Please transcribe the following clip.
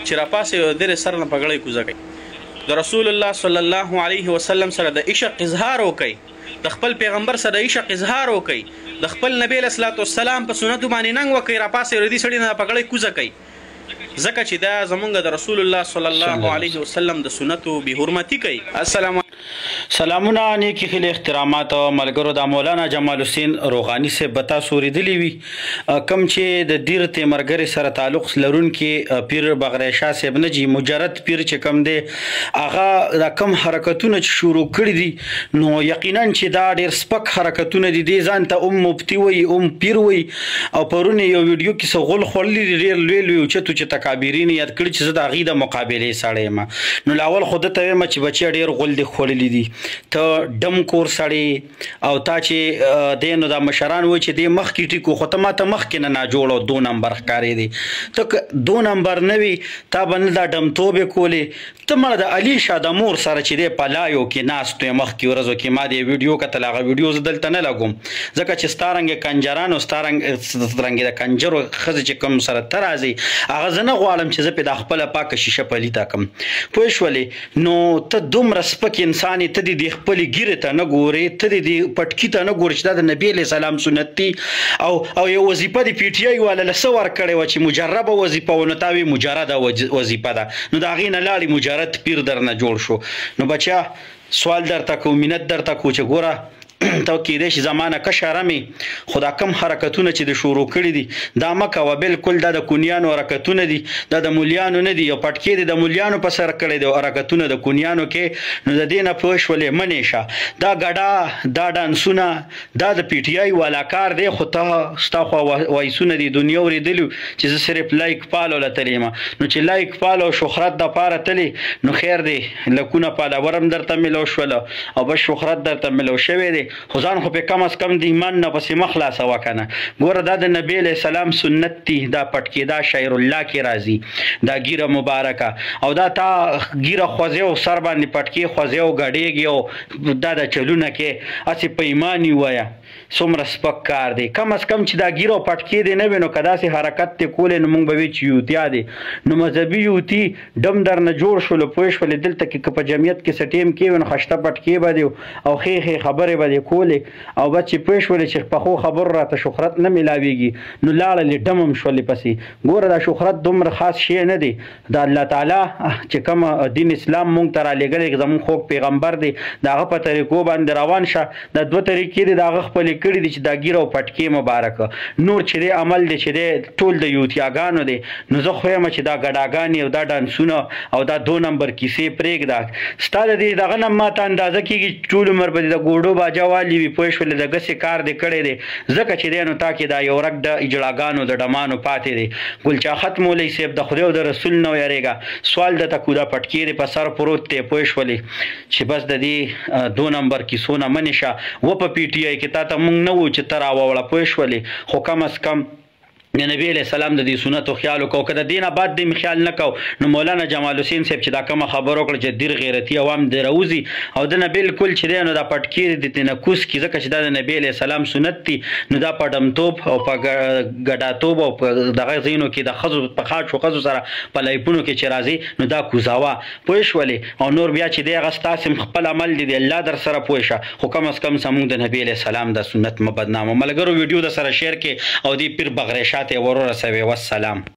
چې راپاسې د سر نه پګړۍ کوزه کوي د رسول الله صلی الله علیه وسلم سره د عشق اظهار وکړي د خپل پیغمبر سره د عشق اظهار وکړي د خپل نبی علیه الصلاۃ والسلام په سنتو باندې ننګ وکړي راپاسې د دې سړي نه پګړۍ کوزه کوي ځکه چې دا زمونږ د رسول الله صلی الله علیه وسلم د سنتو بې حرمتي کوي. سلامونه نیکی خیلی احترامات ملګرو د مولانا جمال حسین روغانی سے بتا سوریدلی وی کم چې د دیر تیمرګری سره تعلق لرونکي پیر بغری شاه صاحب نه جی مجرد پیر چې کم دی هغه د کم حرکتونه چې شروع کړي دي نو یقینا چې دا ډیر سپک حرکتونه دي د ځان ته مفتی وي پیر وي او پرونه یو ویډیو کې څه غول خوللی ډیر لوی چې تکابرین یاد کړی چې د عقیده مقابله سړی ما نو لاول خود ته ما چې بچی ډیر غول دي خوللی دي ته ډم کور سړی او تا چې د نو د مشران و چې د مخ کې ټیکو خو ته ما ته مخ کې نه جوړو 2 نمبر ښکارې دي ته 2 نمبر نه وي تا باندې دا ډم توبې کولې ته مړه د علي شاه د مور سره چې دی پلایو کې ناستو مخ کې ورځو کې ما د ویډیو کتل هغه ویډیو زه دلته نه لګوم ځکه چې ستارنګ کنجرانو ستارنګ د کنجرو ښځې چې کوم سره ته راځي هغه زه نه غواړم چې زه پې د خپله پاکه شیشه پلیته کړم پوه شولې نو ته دومره سپک انسان یې ته د خپلې ګیرې ته نه ګورې ته د پټکي ته نه ګورې چې دا د نبي علیه السلام سنت دي او یو وظیفه د پی ټي آی والا له څه ورکړې وه چې مجربه وظیفه و نو تا وې مجرده وظیفه ده نو د هغې نه لاړې مجرد پیر در نه جوړ شو نو بچیا سوال درته کو منت درته کو چې ګوره ته کېدای شي زمانه کشره مې خو دا کم حرکتونه چې د شروع کړي دي دا مه کوه بالکل دا د کونیانو حرکتونه دي دا د مولیانو نه دي یو پټکې دي د مولیانو په سر کړی دی حرکتونه د کونیانو کې نو د دې نه پوه شولې منې شه دا ګډا دا ډانسونه دا د پی ټي آی والا کار دی خو ته ستا خوا وایسونه دي دنیا اورېدلي چې زه صرف لایک پالو له تللی یم نو چې لایک پالو شهرت دپاره تللی نو خیر دی لکونه پالورم درته میلو شوله او بس شهرت درته میلو شوی دی خو ځان خو پې کم از کم د ایمان نه پسې مه خلاصوه که نه ګوره دا د نبي علیه السلام سنت دي دا پټکې دا شعر الله کې راځي دا ګیره مبارکه او دا تا ګیره خوځې او سر باندې پټکې خوځې او ګډېږي او دا د چلونه کې هسې په ایمان یې ووایه څومره سپک کار دی کم از کم چې دا ګیره او پټکې دی نه وي نو که داسې حرکت دی کولی نو موږ به وي چې یوتیا دی نو مذهبي یوتي ډم در نه جوړ شولو پوه شولې دلته کې که په جمعیت کې څه ټیم کې وي نو خشته پټکې به دی او ښې خبرې به دی کولې او بس چې پوه شولې چې پخو خبرو راته شهرت نه میلاویږي نو لاړلې ډم هم شولې پسې ګوره دا شهرت دومره خاص شی نه دی د الله تعالی چې کوم دین اسلام موږ ته رالیږلی زموږ خوږ پیغمبر دی د هغه په طریقو باندې روان شه دا 2 طریقې دي د هغه خپلې کړي دي چې دا ګیره او پټکې مبارکه نور چې دی عمل دی چې دی ټول د یوتیاګانو دی نو زه خو یم چې دا ګډاګانې او دا ډانسونه او دا 2 نمبر کیسې پرېږده ستا د دې دغه نه ماته اندازه کېږي ټول عمر به د ګوډو باجه والي وي پوه شولې د ګسې کار دی کړی دی ځکه چې دی نو تا کې دا یو رګ د اجړاګانو د ډمانو پاتې دی ګلچاخت مولوي صاحب د خدای او د رسول نه ویرېږه سوال درته کو دا پټکې دی په سر پروت دی پوه شولې چې بس د دې 2 نمبر کیسو نه منې شه و په پی ټي آی کې تا ته موږ نه وو چې ته راووړه پوه شولې خو کم از کم د نبی علیه السلام د دې سنتو خیال وکړو که د دې نه بعد دې خیال نه کو نو مولانا جمال حسین صاحب چې دا کومه خبره وکړه چې ډېر غیرتي عوام دې راوځي او د نه بالکل چې دی نو دا پټکې دي ترې نه کوز کړي ځکه چې دا د نبی علیه السلام سنت دي نو دا په ډمتوب او په ګډاتوب او په دغه ځایونو کې د ښځو په خاصو ښځو سره په لایپونو کې چې راځي نو دا کوزاوه پوه شولې او نور بیا چې دی هغه ستاسې خپل عمل دی الله در سره پوه شه خو کم از کم زموږ د نبي علیه السلام د سنت مه بدنامه ملګرو ویډیو در سره شیر کې او دې پیر بغری شاه ته ورسوي والسلام